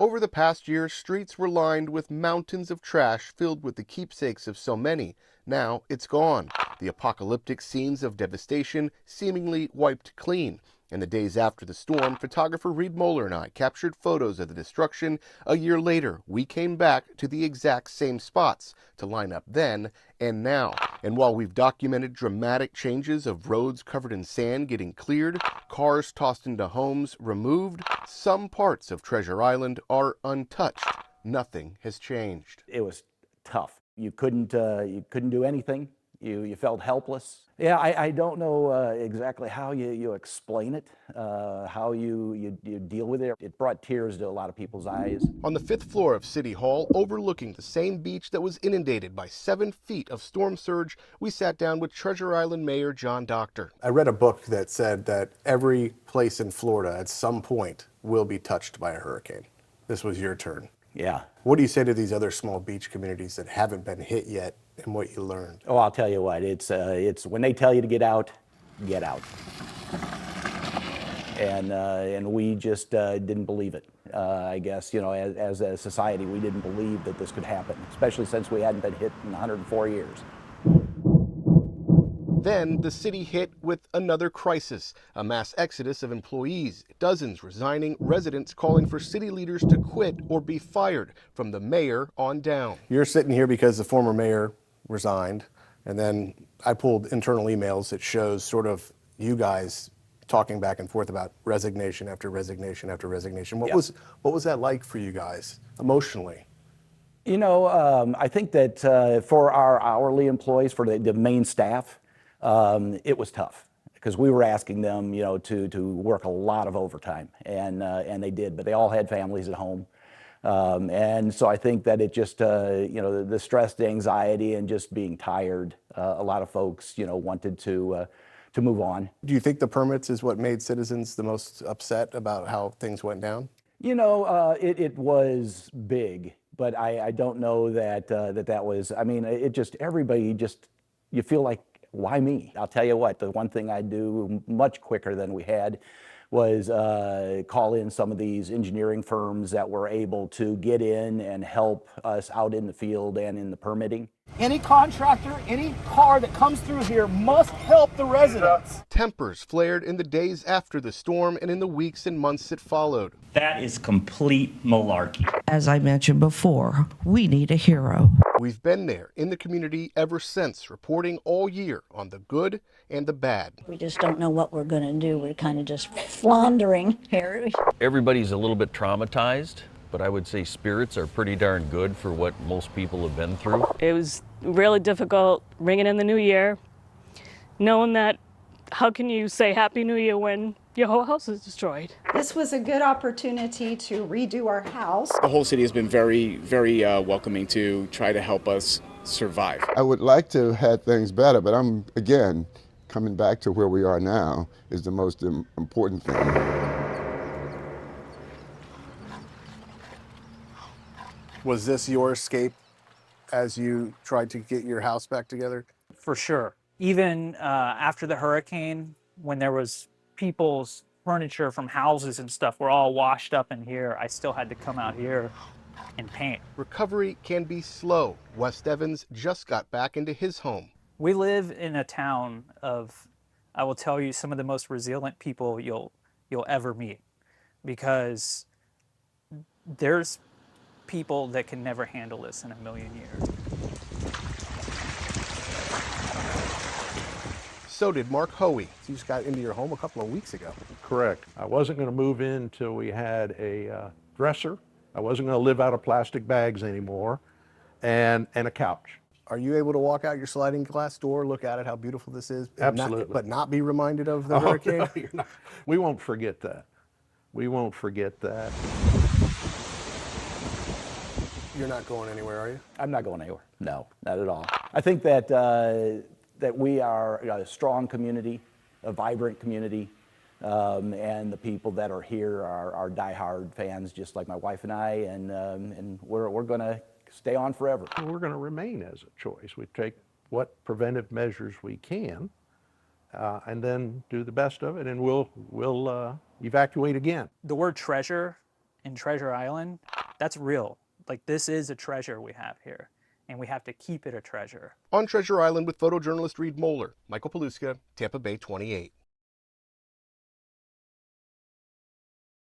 Over the past year, streets were lined with mountains of trash filled with the keepsakes of so many. Now it's gone. The apocalyptic scenes of devastation seemingly wiped clean. In the days after the storm, photographer Reed Moeller and I captured photos of the destruction. A year later, we came back to the exact same spots to line up then and now. And while we've documented dramatic changes of roads covered in sand getting cleared, cars tossed into homes removed, some parts of Treasure Island are untouched. Nothing has changed. It was tough. You couldn't do anything. You felt helpless. Yeah, I don't know exactly how you explain it, how you deal with it. It brought tears to a lot of people's eyes. On the 5th floor of City Hall, overlooking the same beach that was inundated by 7 feet of storm surge, we sat down with Treasure Island Mayor John Doctor. I read a book that said that every place in Florida at some point will be touched by a hurricane. This was your turn. Yeah. What do you say to these other small beach communities that haven't been hit yet and what you learned? Oh, I'll tell you what, it's when they tell you to get out, get out. And we just didn't believe it. I guess, as a society, we didn't believe that this could happen, especially since we hadn't been hit in 104 years. Then the city hit with another crisis, a mass exodus of employees, dozens resigning, residents calling for city leaders to quit or be fired, from the mayor on down. You're sitting here because the former mayor resigned, and then I pulled internal emails that shows sort of you guys talking back and forth about resignation after resignation after resignation. What was that like for you guys emotionally? I think that for our hourly employees, for the main staff, it was tough because we were asking them, to work a lot of overtime, and they did, but they all had families at home. And so I think that it just, the stress, the anxiety, and just being tired, a lot of folks, wanted to move on. Do you think the permits is what made citizens the most upset about how things went down? It was big, but I don't know that that was, everybody just, you feel like, why me? I'll tell you what, the one thing I do much quicker than we had was call in some of these engineering firms that were able to get in and help us out in the field and in the permitting. Any contractor, any car that comes through here must help the residents. Tempers flared in the days after the storm and in the weeks and months that followed. That is complete malarkey. As I mentioned before, we need a hero. We've been there in the community ever since, reporting all year on the good and the bad. We just don't know what we're going to do. We're kind of just floundering here. Everybody's a little bit traumatized, but I would say spirits are pretty darn good for what most people have been through. It was really difficult ringing in the new year, knowing that how can you say Happy New Year when your whole house is destroyed? This was a good opportunity to redo our house. The whole city has been very, very welcoming to try to help us survive. I would like to have had things better, but I'm, again, coming back to where we are now is the most important thing. Was this your escape as you tried to get your house back together? For sure. Even after the hurricane, when there was people's furniture from houses and stuff were all washed up in here, I still had to come out here and paint. Recovery can be slow. West Evans just got back into his home. We live in a town of, I will tell you, some of the most resilient people you'll ever meet, because there's people that can never handle this in a million years. So did Mark Hoey. You just got into your home a couple of weeks ago. Correct. I wasn't going to move in until we had a dresser. I wasn't going to live out of plastic bags anymore, and a couch. Are you able to walk out your sliding glass door, look at it, how beautiful this is, Absolutely. but not be reminded of the hurricane? No, you're not. We won't forget that. We won't forget that. You're not going anywhere, are you? I'm not going anywhere. No, not at all. I think that that we are a strong community, a vibrant community, and the people that are here are diehard fans, just like my wife and I, and we're going to stay on forever. We're going to remain as a choice. We take what preventive measures we can, and then do the best of it, and we'll evacuate again. The word treasure in Treasure Island, that's real. Like, this is a treasure we have here, and we have to keep it a treasure. On Treasure Island with photojournalist Reed Moeller, Michael Paluska, Tampa Bay 28.